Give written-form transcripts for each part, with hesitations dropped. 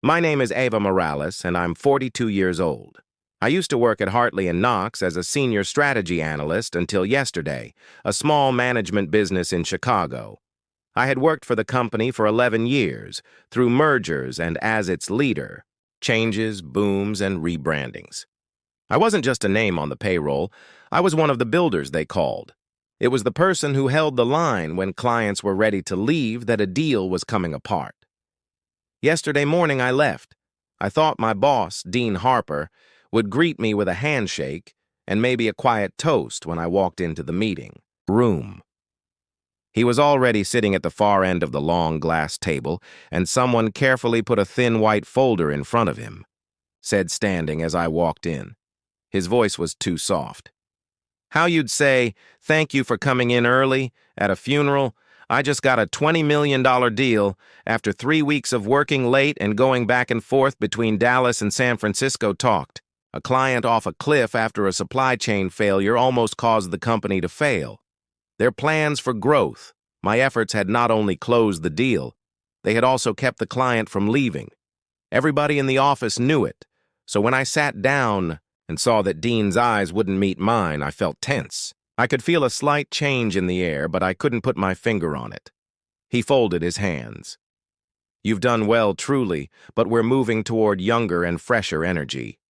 My name is Ava Morales, and I'm 42 years old. I used to work at Hartley and Knox as a senior strategy analyst until yesterday, a small management business in Chicago. I had worked for the company for 11 years, through mergers and as its leader, changes, booms, and rebrandings. I wasn't just a name on the payroll, I was one of the builders they called. It was the person who held the line when clients were ready to leave that a deal was coming apart. Yesterday morning I left. I thought my boss, Dean Harper, would greet me with a handshake and maybe a quiet toast when I walked into the meeting room. He was already sitting at the far end of the long glass table, and someone carefully put a thin white folder in front of him, said standing as I walked in. His voice was too soft. How you'd say, "Thank you for coming in early," at a funeral. I just got a $20 million deal after 3 weeks of working late and going back and forth between Dallas and San Francisco talked. A client off a cliff after a supply chain failure almost caused the company to fail. Their plans for growth, my efforts had not only closed the deal, they had also kept the client from leaving. Everybody in the office knew it, so when I sat down and saw that Dean's eyes wouldn't meet mine, I felt tense. I could feel a slight change in the air, but I couldn't put my finger on it. He folded his hands. You've done well, truly, but we're moving toward younger and fresher energy.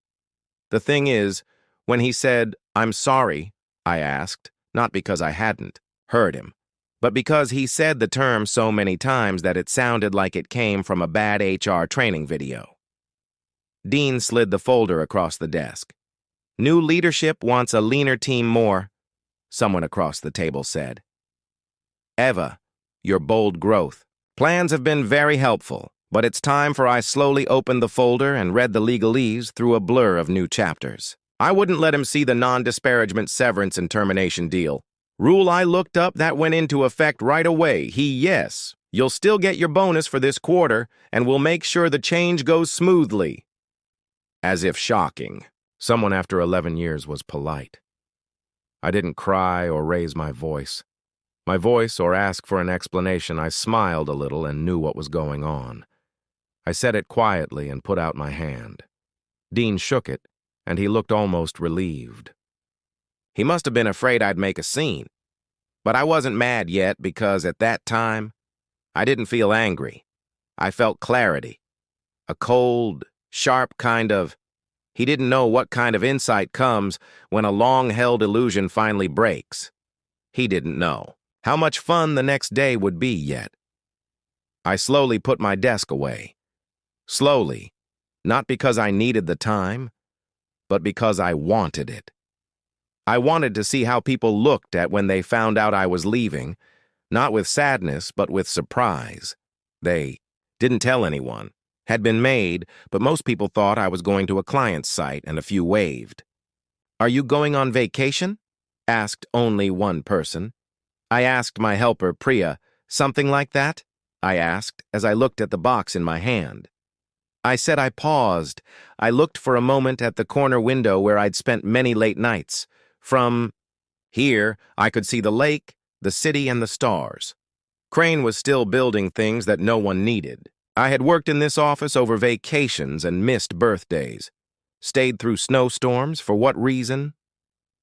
The thing is, when he said, "I'm sorry," I asked, not because I hadn't heard him, but because he said the term so many times that it sounded like it came from a bad HR training video. Dean slid the folder across the desk. New leadership wants a leaner team more, someone across the table said. Eva, your bold growth. Plans have been very helpful, but it's time for I slowly opened the folder and read the legalese through a blur of new chapters. I wouldn't let him see the non-disparagement severance and termination deal. Rule I looked up that went into effect right away. Yes, you'll still get your bonus for this quarter, and we'll make sure the change goes smoothly. As if shocking, someone after 11 years was polite. I didn't cry or raise my voice. Or ask for an explanation. I smiled a little and knew what was going on. I said it quietly and put out my hand. Dean shook it, and he looked almost relieved. He must have been afraid I'd make a scene. But I wasn't mad yet because at that time, I didn't feel angry. I felt clarity. A cold, sharp kind of, he didn't know what kind of insight comes when a long-held illusion finally breaks. He didn't know how much fun the next day would be yet. I slowly put my desk away. Slowly, not because I needed the time, but because I wanted it. I wanted to see how people looked at when they found out I was leaving, not with sadness, but with surprise. They didn't tell anyone. Had been made, but most people thought I was going to a client's site, and a few waved. Are you going on vacation? Asked only one person. I asked my helper, Priya, something like that? I asked as I looked at the box in my hand. I said I paused. I looked for a moment at the corner window where I'd spent many late nights. From here, I could see the lake, the city, and the stars. Crane was still building things that no one needed. I had worked in this office over vacations and missed birthdays. Stayed through snowstorms, for what reason?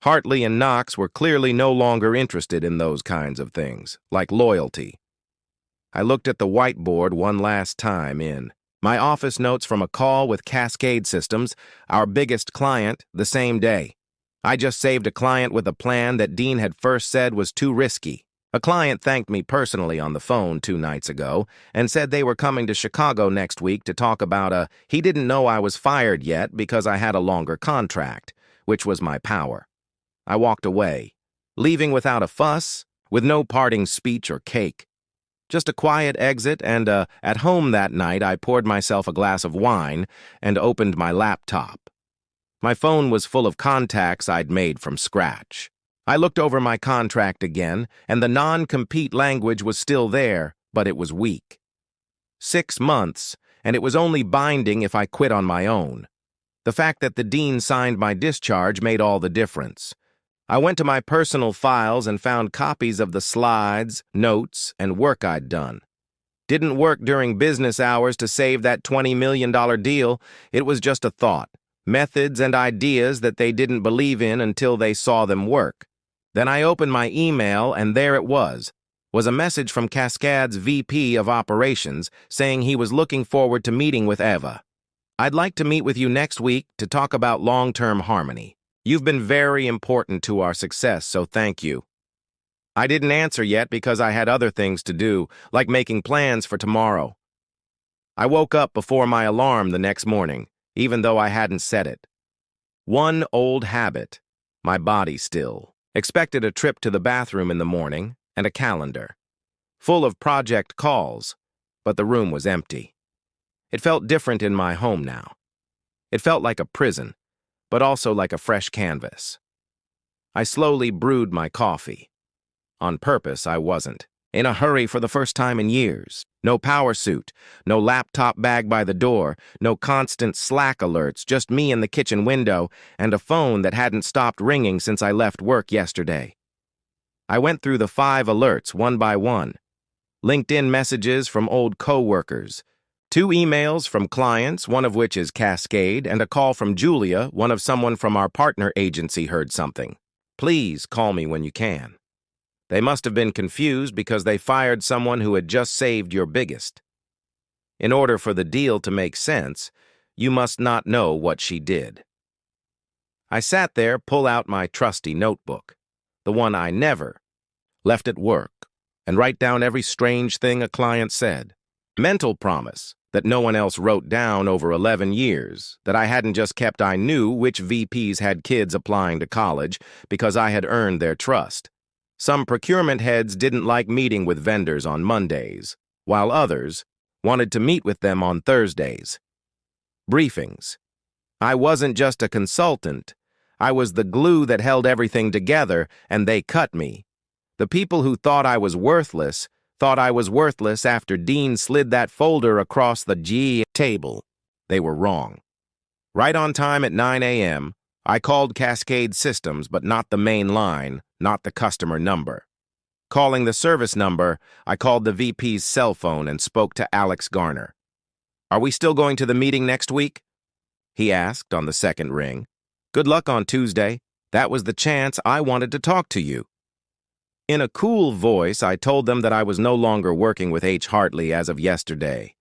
Hartley and Knox were clearly no longer interested in those kinds of things, like loyalty. I looked at the whiteboard one last time in my office notes from a call with Cascade Systems, our biggest client, the same day. I just saved a client with a plan that Dean had first said was too risky. A client thanked me personally on the phone 2 nights ago and said they were coming to Chicago next week to talk about he didn't know I was fired yet because I had a longer contract, which was my power. I walked away, leaving without a fuss, with no parting speech or cake. Just a quiet exit, and at home that night I poured myself a glass of wine and opened my laptop. My phone was full of contacts I'd made from scratch. I looked over my contract again, and the non-compete language was still there, but it was weak. 6 months, and it was only binding if I quit on my own. The fact that the dean signed my discharge made all the difference. I went to my personal files and found copies of the slides, notes, and work I'd done. Didn't work during business hours to save that $20 million deal. It was just a thought. Methods and ideas that they didn't believe in until they saw them work. Then I opened my email, and there it was a message from Cascade's VP of Operations saying he was looking forward to meeting with Eva. I'd like to meet with you next week to talk about long-term harmony. You've been very important to our success, so thank you. I didn't answer yet because I had other things to do, like making plans for tomorrow. I woke up before my alarm the next morning, even though I hadn't set it. One old habit, my body still, expected a trip to the bathroom in the morning and a calendar, full of project calls, but the room was empty. It felt different in my home now. It felt like a prison, but also like a fresh canvas. I slowly brewed my coffee. On purpose, I wasn't. In a hurry for the first time in years. No power suit, no laptop bag by the door, no constant Slack alerts, just me in the kitchen window and a phone that hadn't stopped ringing since I left work yesterday. I went through the 5 alerts one by one. LinkedIn messages from old co-workers, 2 emails from clients, one of which is Cascade, and a call from Julia, one of someone from our partner agency heard something. Please call me when you can. They must have been confused because they fired someone who had just saved your biggest. In order for the deal to make sense, you must not know what she did. I sat there, pull out my trusty notebook, the one I never left at work, and write down every strange thing a client said. Mental promise that no one else wrote down over 11 years, that I hadn't just kept. I knew which VPs had kids applying to college because I had earned their trust. Some procurement heads didn't like meeting with vendors on Mondays, while others wanted to meet with them on Thursdays. Briefings. I wasn't just a consultant. I was the glue that held everything together, and they cut me. The people who thought I was worthless after Dean slid that folder across the G table. They were wrong. Right on time at 9 a.m., I called Cascade Systems, but not the main line, not the customer number. Calling the service number, I called the VP's cell phone and spoke to Alex Garner. "Are we still going to the meeting next week?" he asked on the second ring. "Good luck on Tuesday. That was the chance I wanted to talk to you." In a cool voice, I told them that I was no longer working with H. Hartley as of yesterday.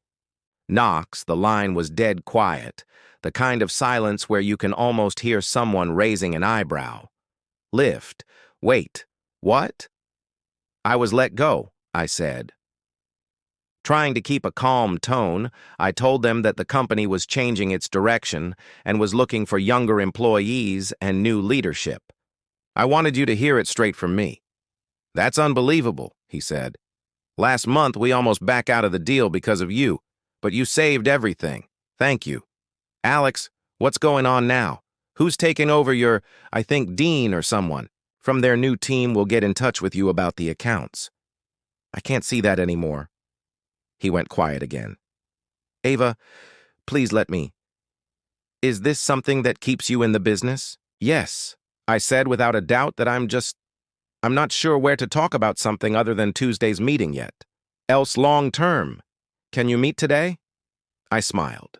Knox, the line was dead quiet, the kind of silence where you can almost hear someone raising an eyebrow. Lift. Wait. What? "I was let go," I said. Trying to keep a calm tone, I told them that the company was changing its direction and was looking for younger employees and new leadership. "I wanted you to hear it straight from me." "That's unbelievable," he said. "Last month we almost backed out of the deal because of you, but you saved everything. Thank you. Alex, what's going on now? Who's taking over I think Dean or someone from their new team will get in touch with you about the accounts." "I can't see that anymore." He went quiet again. "Ava, please let me. Is this something that keeps you in the business?" "Yes," I said without a doubt that I'm not sure where to talk about something other than Tuesday's meeting yet. "Else long term. Can you meet today?" I smiled.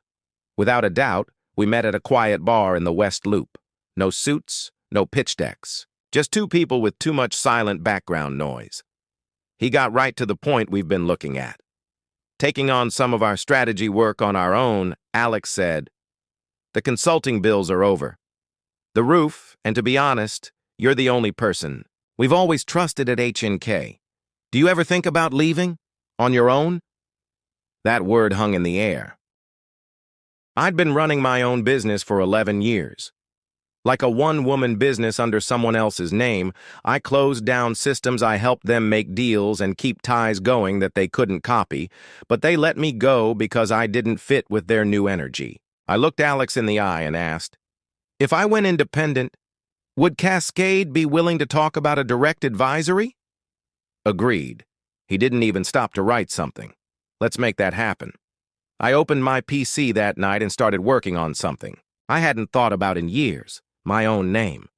Without a doubt, we met at a quiet bar in the West Loop. No suits, no pitch decks. Just 2 people with too much silent background noise. He got right to the point we've been looking at. Taking on some of our strategy work on our own, Alex said, "The consulting bills are over. The roof, and to be honest, you're the only person we've always trusted at H&K. Do you ever think about leaving? On your own?" That word hung in the air. I'd been running my own business for 11 years. Like a one-woman business under someone else's name, I closed down systems. I helped them make deals and keep ties going that they couldn't copy, but they let me go because I didn't fit with their new energy. I looked Alex in the eye and asked, "If I went independent, would Cascade be willing to talk about a direct advisory?" Agreed. He didn't even stop to write something. Let's make that happen. I opened my PC that night and started working on something I hadn't thought about in years, my own name.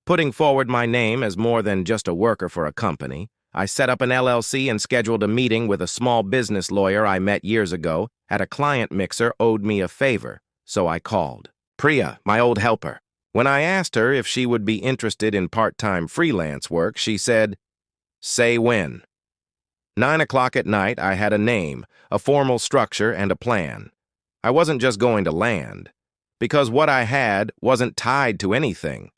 Putting forward my name as more than just a worker for a company, I set up an LLC and scheduled a meeting with a small business lawyer I met years ago at a client mixer owed me a favor, so I called. Priya, my old helper. When I asked her if she would be interested in part-time freelance work, she said, "Say when." 9 o'clock at night, I had a name, a formal structure, and a plan. I wasn't just going to land, because what I had wasn't tied to anything.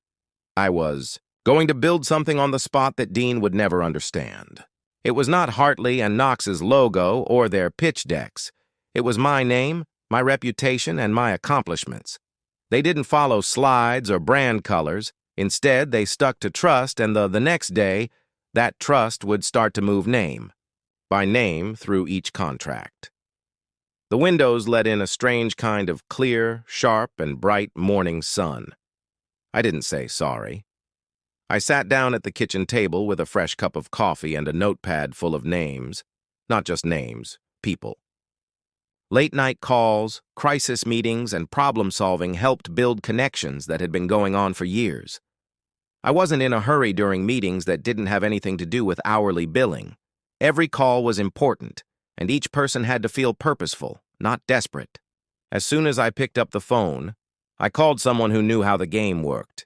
I was going to build something on the spot that Dean would never understand. It was not Hartley and Knox's logo or their pitch decks. It was my name, my reputation, and my accomplishments. They didn't follow slides or brand colors. Instead, they stuck to trust, and the next day, that trust would start to move name by name through each contract. The windows let in a strange kind of clear, sharp, and bright morning sun. I didn't say sorry. I sat down at the kitchen table with a fresh cup of coffee and a notepad full of names. Not just names, people. Late-night calls, crisis meetings, and problem-solving helped build connections that had been going on for years. I wasn't in a hurry during meetings that didn't have anything to do with hourly billing. Every call was important, and each person had to feel purposeful, not desperate. As soon as I picked up the phone, I called someone who knew how the game worked.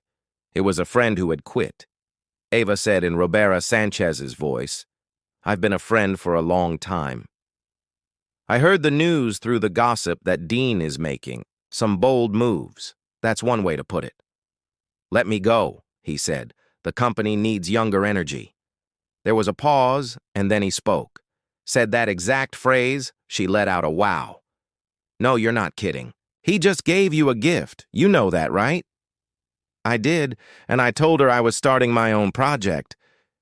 It was a friend who had quit. Ava said in Roberta Sanchez's voice, "I've been a friend for a long time. I heard the news through the gossip that Dean is making some bold moves. That's one way to put it. Let me go," he said. "The company needs younger energy." There was a pause, and then he spoke. Said that exact phrase, she let out a wow. "No, you're not kidding. He just gave you a gift. You know that, right?" I did, and I told her I was starting my own project.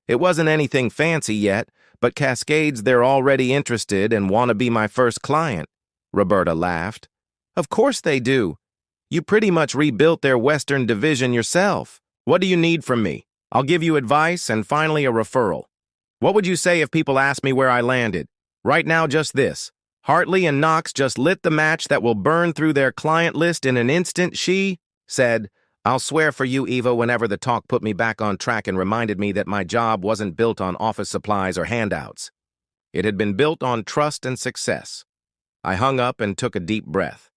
It wasn't anything fancy yet, but Cascades, they're already interested and want to be my first client. Roberta laughed. "Of course they do. You pretty much rebuilt their Western division yourself. What do you need from me? I'll give you advice and finally a referral. What would you say if people asked me where I landed? Right now, just this. Hartley and Knox just lit the match that will burn through their client list in an instant." She said, "I'll swear for you, Eva," whenever the talk put me back on track and reminded me that my job wasn't built on office supplies or handouts. It had been built on trust and success. I hung up and took a deep breath,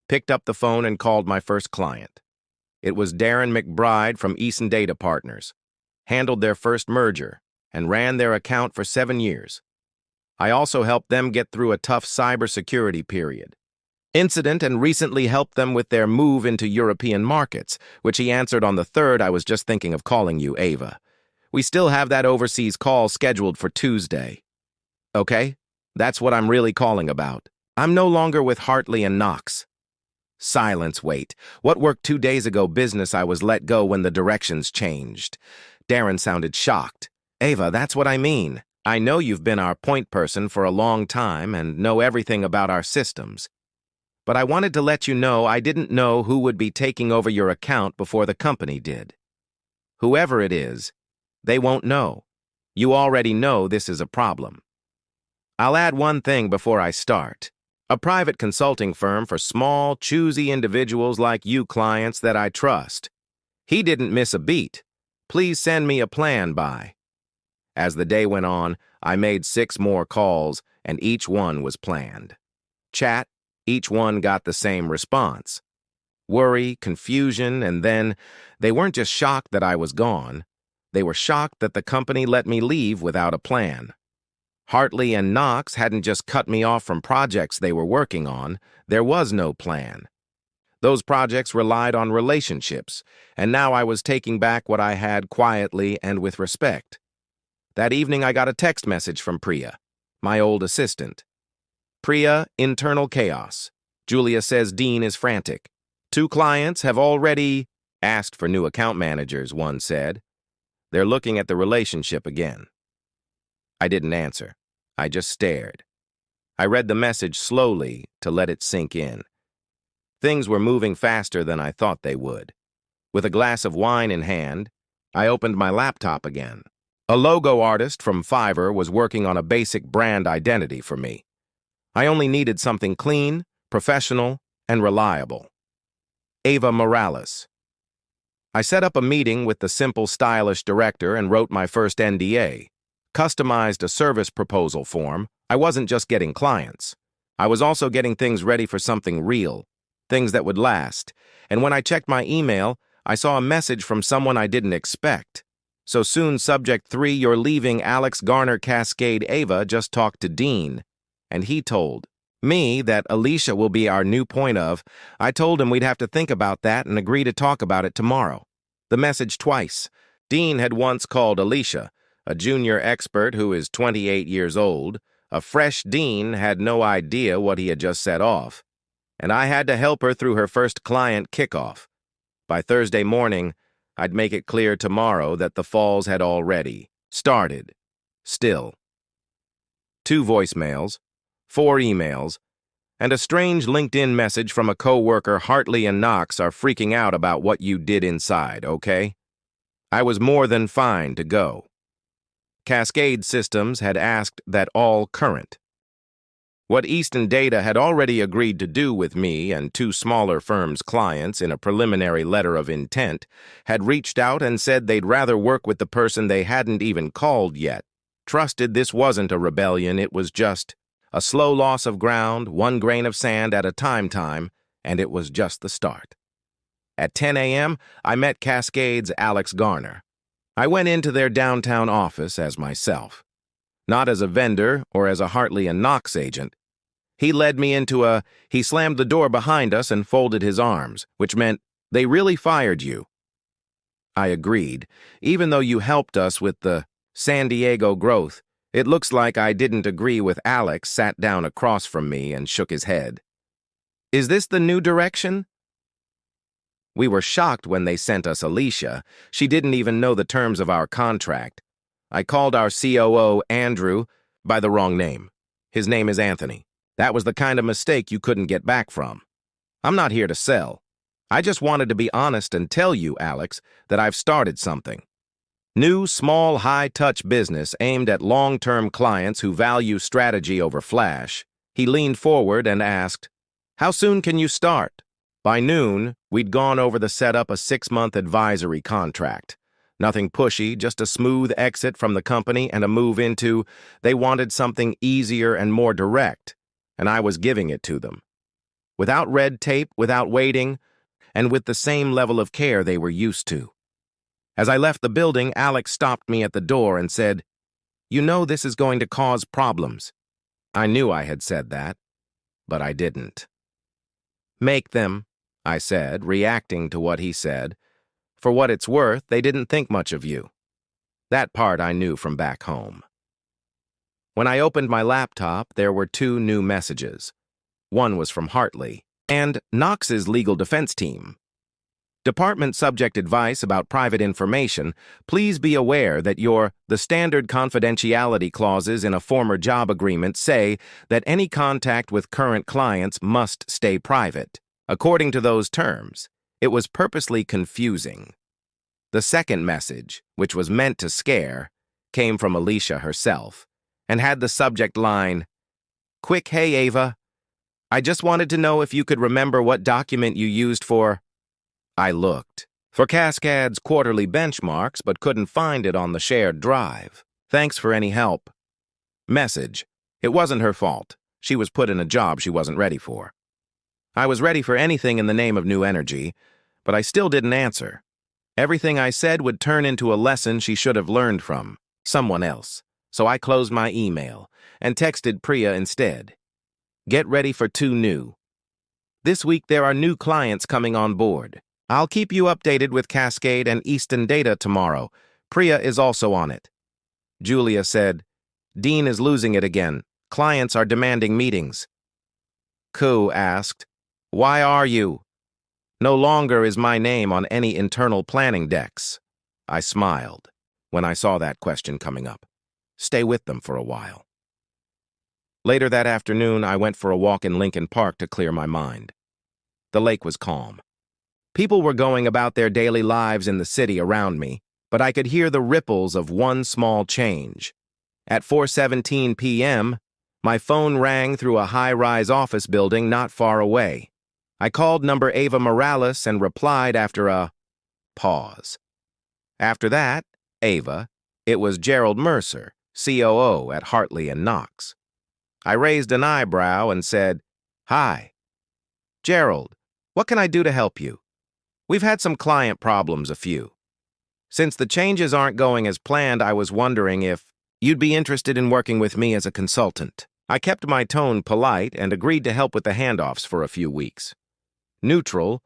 picked up the phone and called my first client. It was Darren McBride from Eason Data Partners, handled their first merger, and ran their account for 7 years. I also helped them get through a tough cybersecurity incident and recently helped them with their move into European markets, which he answered on the 3rd. "I was just thinking of calling you, Ava. We still have that overseas call scheduled for Tuesday." "Okay, that's what I'm really calling about. I'm no longer with Hartley and Knox." Silence. "Wait. What worked 2 days ago business I was let go when the directions changed." Darren sounded shocked. "Ava, that's what I mean. I know you've been our point person for a long time and know everything about our systems. But I wanted to let you know I didn't know who would be taking over your account before the company did. Whoever it is, they won't know. You already know this is a problem. I'll add one thing before I start. A private consulting firm for small, choosy individuals like you clients that I trust. He didn't miss a beat. Please send me a plan by." As the day went on, I made 6 more calls, and each one was planned. Chat. Each one got the same response. Worry, confusion, and then they weren't just shocked that I was gone. They were shocked that the company let me leave without a plan. Hartley and Knox hadn't just cut me off from projects they were working on. There was no plan. Those projects relied on relationships, and now I was taking back what I had quietly and with respect. That evening I got a text message from Priya, my old assistant. "Priya, internal chaos. Julia says Dean is frantic. 2 clients have already asked for new account managers," one said. "They're looking at the relationship again." I didn't answer. I just stared. I read the message slowly to let it sink in. Things were moving faster than I thought they would. With a glass of wine in hand, I opened my laptop again. A logo artist from Fiverr was working on a basic brand identity for me. I only needed something clean, professional, and reliable. Ava Morales. I set up a meeting with the simple, stylish director and wrote my first NDA. customized a service proposal form. I wasn't just getting clients. I was also getting things ready for something real, things that would last. And when I checked my email, I saw a message from someone I didn't expect. So soon, Subject 3, you're leaving Alex Garner Cascade. Ava just talked to Dean, and he told me that Alicia will be our new point of. I told him we'd have to think about that and agree to talk about it tomorrow. The message twice. Dean had once called Alicia, a junior expert who is 28 years old. A fresh Dean had no idea what he had just set off, and I had to help her through her first client kickoff. By Thursday morning, I'd make it clear tomorrow that the falls had already started. Still. 2 voicemails, 4 emails, and a strange LinkedIn message from a co-worker. Hartley and Knox are freaking out about what you did inside, okay? I was more than fine to go. Cascade Systems had asked that all current. What Easton Data had already agreed to do with me and 2 smaller firms' clients in a preliminary letter of intent had reached out and said they'd rather work with the person they hadn't even called yet. Trusted this wasn't a rebellion, it was just a slow loss of ground, 1 grain of sand at a time, and it was just the start. At 10 a.m., I met Cascade's Alex Garner. I went into their downtown office as myself. Not as a vendor or as a Hartley and Knox agent. He led me into he slammed the door behind us and folded his arms, which meant, they really fired you. I agreed. Even though you helped us with the San Diego growth, it looks like I didn't agree with. Alex sat down across from me and shook his head. Is this the new direction? We were shocked when they sent us Alicia. She didn't even know the terms of our contract. I called our COO, Andrew, by the wrong name. His name is Anthony. That was the kind of mistake you couldn't get back from. I'm not here to sell. I just wanted to be honest and tell you, Alex, that I've started something. New, small, high-touch business aimed at long-term clients who value strategy over flash. He leaned forward and asked, "How soon can you start?" By noon, we'd gone over the setup a 6-month advisory contract. Nothing pushy, just a smooth exit from the company and a move into. They wanted something easier and more direct, and I was giving it to them. Without red tape, without waiting, and with the same level of care they were used to. As I left the building, Alex stopped me at the door and said, "You know this is going to cause problems." I knew I had said that, but I didn't. "Make them," I said, reacting to what he said. For what it's worth, they didn't think much of you. That part I knew from back home. When I opened my laptop, there were 2 new messages. One was from Hartley and Knox's legal defense team. Department subject advice about private information. Please be aware that the standard confidentiality clauses in a former job agreement say that any contact with current clients must stay private. According to those terms, it was purposely confusing. The second message, which was meant to scare, came from Alicia herself and had the subject line, "Quick, hey Ava, I just wanted to know if you could remember what document you used for." I looked for Cascade's quarterly benchmarks but couldn't find it on the shared drive. Thanks for any help. Message. It wasn't her fault. She was put in a job she wasn't ready for. I was ready for anything in the name of new energy, but I still didn't answer. Everything I said would turn into a lesson she should have learned from someone else. So I closed my email and texted Priya instead. Get ready for 2 new. This week there are new clients coming on board. I'll keep you updated with Cascade and Easton Data tomorrow. Priya is also on it. Julia said, Dean is losing it again. Clients are demanding meetings. Koo asked, why are you? No longer is my name on any internal planning decks. I smiled when I saw that question coming up. Stay with them for a while. Later that afternoon, I went for a walk in Lincoln Park to clear my mind. The lake was calm. People were going about their daily lives in the city around me, but I could hear the ripples of one small change. At 4:17 p.m., my phone rang through a high-rise office building not far away. I called number Ava Morales and replied after a pause. After that, Ava, it was Gerald Mercer, COO at Hartley and Knox. I raised an eyebrow and said, "Hi, Gerald, what can I do to help you? We've had some client problems, a few. Since the changes aren't going as planned, I was wondering if you'd be interested in working with me as a consultant." I kept my tone polite and agreed to help with the handoffs for a few weeks. Neutral,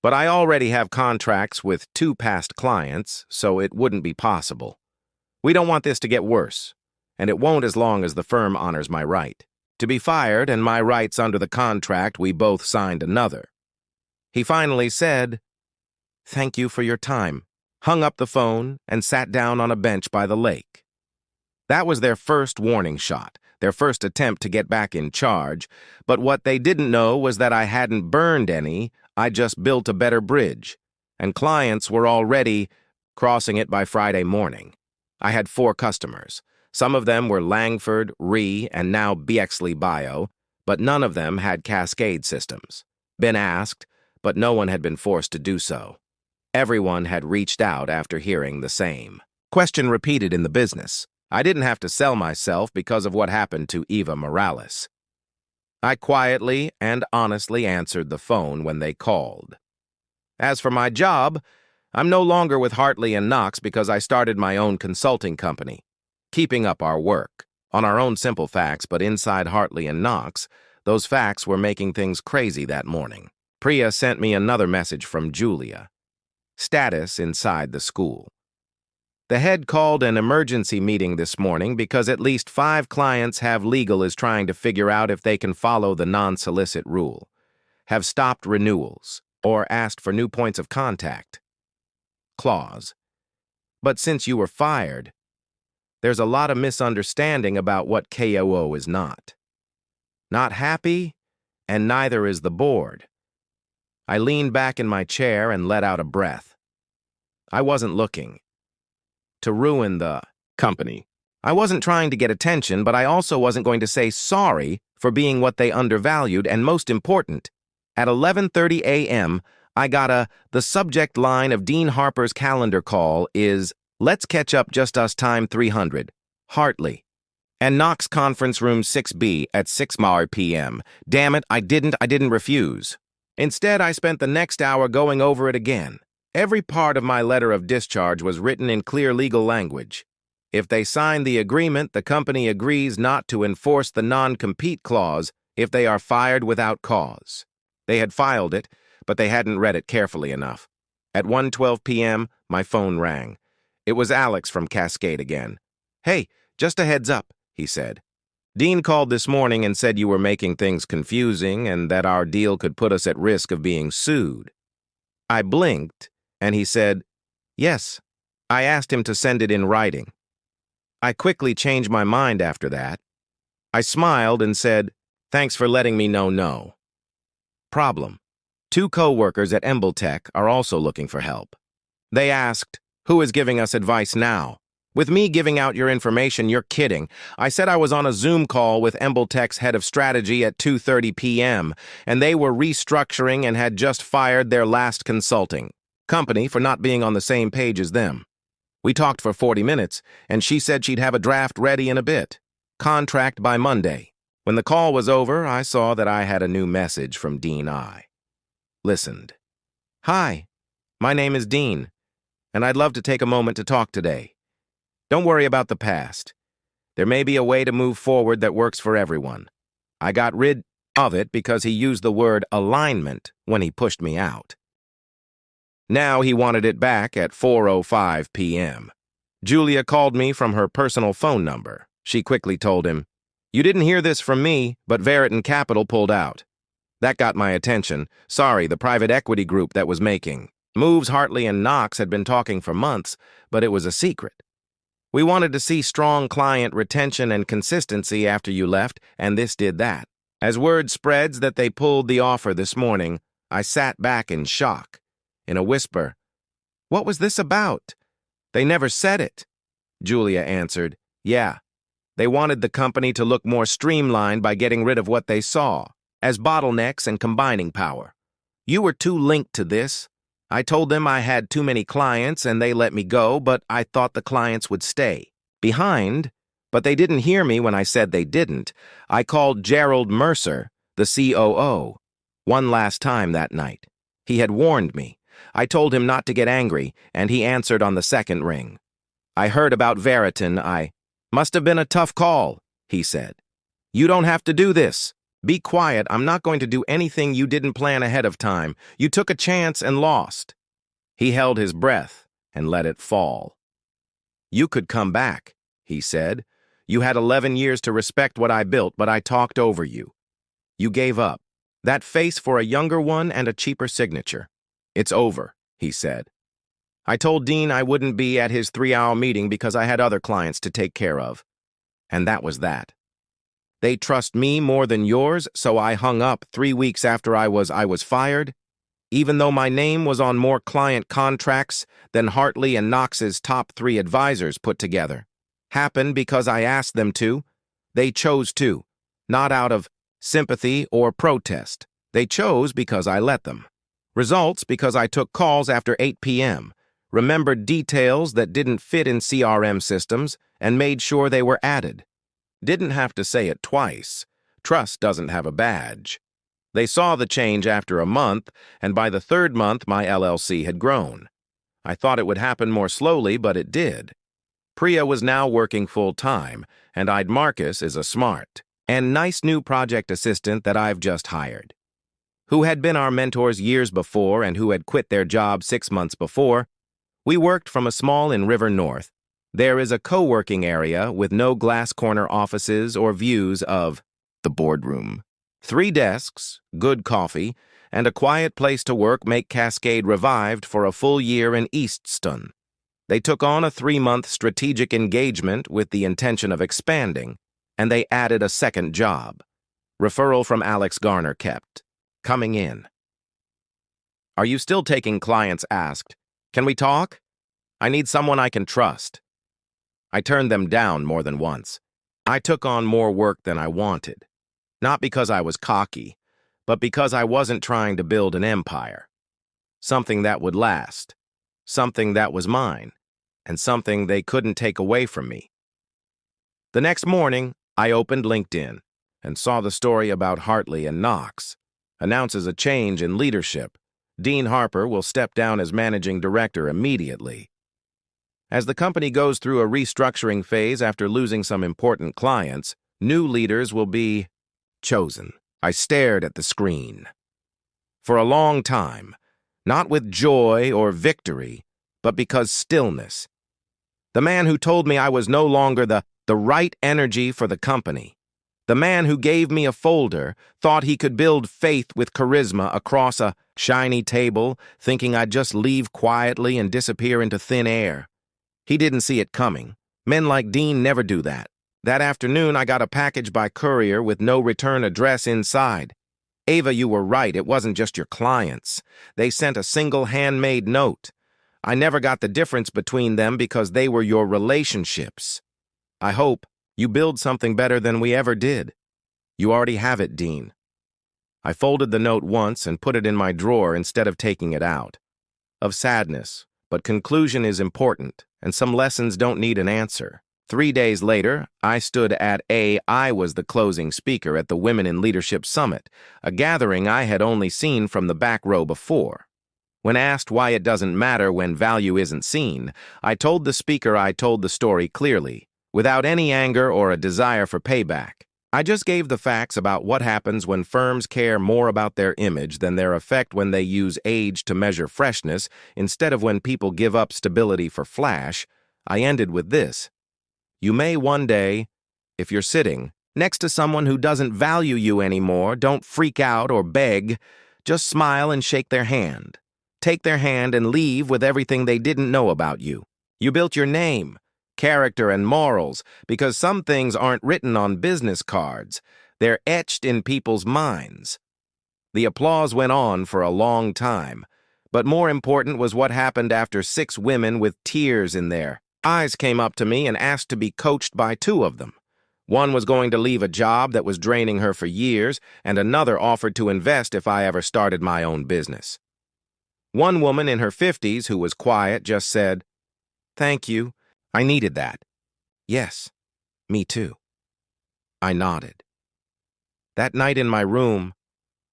but I already have contracts with 2 past clients, so it wouldn't be possible. We don't want this to get worse, and it won't as long as the firm honors my right to be fired and my rights under the contract we both signed another. He finally said, "Thank you for your time," hung up the phone, and sat down on a bench by the lake. That was their first warning shot, their first attempt to get back in charge, but what they didn't know was that I hadn't burned any, I just built a better bridge, and clients were already crossing it by Friday morning. I had 4 customers. Some of them were Langford, Ree, and now Bexley Bio, but none of them had cascade systems. Been asked, but no one had been forced to do so. Everyone had reached out after hearing the same question repeated in the business. I didn't have to sell myself because of what happened to Eva Morales. I quietly and honestly answered the phone when they called. As for my job, I'm no longer with Hartley and Knox because I started my own consulting company, keeping up our work on our own simple facts, but inside Hartley and Knox, those facts were making things crazy that morning. Priya sent me another message from Julia. Status inside the school. The head called an emergency meeting this morning because at least 5 clients have legal is trying to figure out if they can follow the non-solicit rule, have stopped renewals, or asked for new points of contact clause. But since you were fired, there's a lot of misunderstanding about what KOO is not. Not happy, and neither is the board. I leaned back in my chair and let out a breath. I wasn't looking to ruin the company. I wasn't trying to get attention, but I also wasn't going to say sorry for being what they undervalued, and most important, at 11:30 a.m., I got the subject line of Dean Harper's calendar call is, "Let's catch up, just us, time 300, Hartley, and Knox Conference Room 6B at 6 p.m. Damn it, I didn't refuse. Instead, I spent the next hour going over it again. Every part of my letter of discharge was written in clear legal language. If they sign the agreement, the company agrees not to enforce the non-compete clause if they are fired without cause. They had filed it, but they hadn't read it carefully enough. At 1:12 p.m., my phone rang. It was Alex from Cascade again. "Hey, just a heads up," he said. "Dean called this morning and said you were making things confusing and that our deal could put us at risk of being sued." I blinked, and he said, "Yes." I asked him to send it in writing. I quickly changed my mind after that. I smiled and said, "Thanks for letting me know no." Problem. 2 co-workers at Embletech are also looking for help. They asked, "Who is giving us advice now?" With me giving out your information, you're kidding. I said I was on a Zoom call with Embletech's head of strategy at 2:30 p.m., and they were restructuring and had just fired their last consulting company for not being on the same page as them. We talked for 40 minutes, and she said she'd have a draft ready in a bit. Contract by Monday. When the call was over, I saw that I had a new message from Dean. I listened. "Hi, my name is Dean, and I'd love to take a moment to talk today. Don't worry about the past. There may be a way to move forward that works for everyone. I got rid of it because he used the word alignment when he pushed me out. Now he wanted it back at 4:05 p.m. Julia called me from her personal phone number. She quickly told him, "You didn't hear this from me, but Veritan Capital pulled out." That got my attention. Sorry, the private equity group that was making moves. Hartley and Knox had been talking for months, but it was a secret. We wanted to see strong client retention and consistency after you left, and this did that. As word spreads that they pulled the offer this morning, I sat back in shock. In a whisper, "What was this about? They never said it." Julia answered, "Yeah. They wanted the company to look more streamlined by getting rid of what they saw as bottlenecks and combining power. You were too linked to this. I told them I had too many clients and they let me go, but I thought the clients would stay behind But they didn't hear me when I said they didn't. I called Gerald Mercer, the COO, one last time that night. He had warned me. I told him not to get angry, and he answered on the second ring. I heard about Veriton. Must have been a tough call, he said. You don't have to do this. Be quiet. I'm not going to do anything you didn't plan ahead of time. You took a chance and lost. He held his breath and let it fall. You could come back, he said. You had 11 years to respect what I built, but I talked over you. You gave up. That face for a younger one and a cheaper signature. It's over, he said. I told Dean I wouldn't be at his 3-hour meeting because I had other clients to take care of. And that was that. They trust me more than yours, so I hung up 3 weeks after I was fired, even though my name was on more client contracts than Hartley and Knox's top 3 advisors put together. Happened because I asked them to. They chose to, not out of sympathy or protest. They chose because I let them. Results because I took calls after 8 p.m., remembered details that didn't fit in CRM systems, and made sure they were added. Didn't have to say it twice. Trust doesn't have a badge. They saw the change after a month, and by the 3rd month, my LLC had grown. I thought it would happen more slowly, but it did. Priya was now working full-time, and Marcus is a smart and nice new project assistant that I've just hired, who had been our mentors years before and who had quit their job 6 months before. We worked from a small in River North. There is a co-working area with no glass corner offices or views of the boardroom. 3 desks, good coffee, and a quiet place to work make Cascade revived for a full year in Eastston. They took on a 3-month strategic engagement with the intention of expanding, and they added a 2nd job. Referral from Alex Garner kept coming in. Are you still taking clients? Asked. Can we talk? I need someone I can trust. I turned them down more than once. I took on more work than I wanted. Not because I was cocky, but because I wasn't trying to build an empire. Something that would last. Something that was mine. And something they couldn't take away from me. The next morning, I opened LinkedIn and saw the story about Hartley and Knox. Announces a change in leadership. Dean Harper will step down as managing director immediately. As the company goes through a restructuring phase after losing some important clients, new leaders will be chosen. I stared at the screen. For a long time, not with joy or victory, but because stillness. The man who told me I was no longer the right energy for the company. The man who gave me a folder thought he could build faith with charisma across a shiny table, thinking I'd just leave quietly and disappear into thin air. He didn't see it coming. Men like Dean never do that. That afternoon, I got a package by courier with no return address inside. Ava, you were right. It wasn't just your clients. They sent a single handmade note. I never got the difference between them because they were your relationships. I hope you build something better than we ever did. You already have it, Dean. I folded the note once and put it in my drawer instead of taking it out. Of sadness, but conclusion is important, and some lessons don't need an answer. 3 days later, I stood at I was the closing speaker at the Women in Leadership Summit, a gathering I had only seen from the back row before. When asked why it doesn't matter when value isn't seen, I told the speaker I told the story clearly, without any anger or a desire for payback. I just gave the facts about what happens when firms care more about their image than their effect when they use age to measure freshness instead of when people give up stability for flash. I ended with this. You may one day, if you're sitting next to someone who doesn't value you anymore, don't freak out or beg, just smile and shake their hand. Take their hand and leave with everything they didn't know about you. You built your name, character, and morals because some things aren't written on business cards. They're etched in people's minds. The applause went on for a long time, but more important was what happened after 6 women with tears in their eyes came up to me and asked to be coached by 2 of them. One was going to leave a job that was draining her for years, and another offered to invest if I ever started my own business. One woman in her 50s who was quiet just said, "Thank you. I needed that." Yes, Me too. I nodded. That night in my room,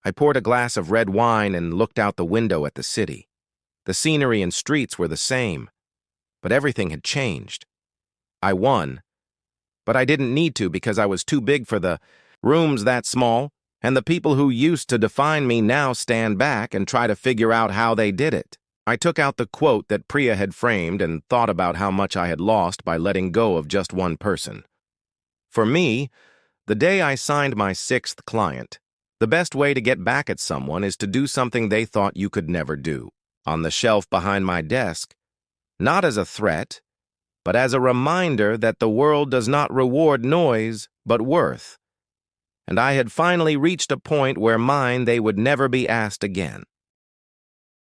I poured a glass of red wine and looked out the window at the city. The scenery and streets were the same, but everything had changed. I won, but I didn't need to because I was too big for the rooms that small, and the people who used to define me now stand back and try to figure out how they did it. I took out the quote that Priya had framed and thought about how much I had lost by letting go of just one person. For me, the day I signed my 6th client, the best way to get back at someone is to do something they thought you could never do. On the shelf behind my desk, not as a threat, but as a reminder that the world does not reward noise, but worth. And I had finally reached a point where mine they would never be asked again.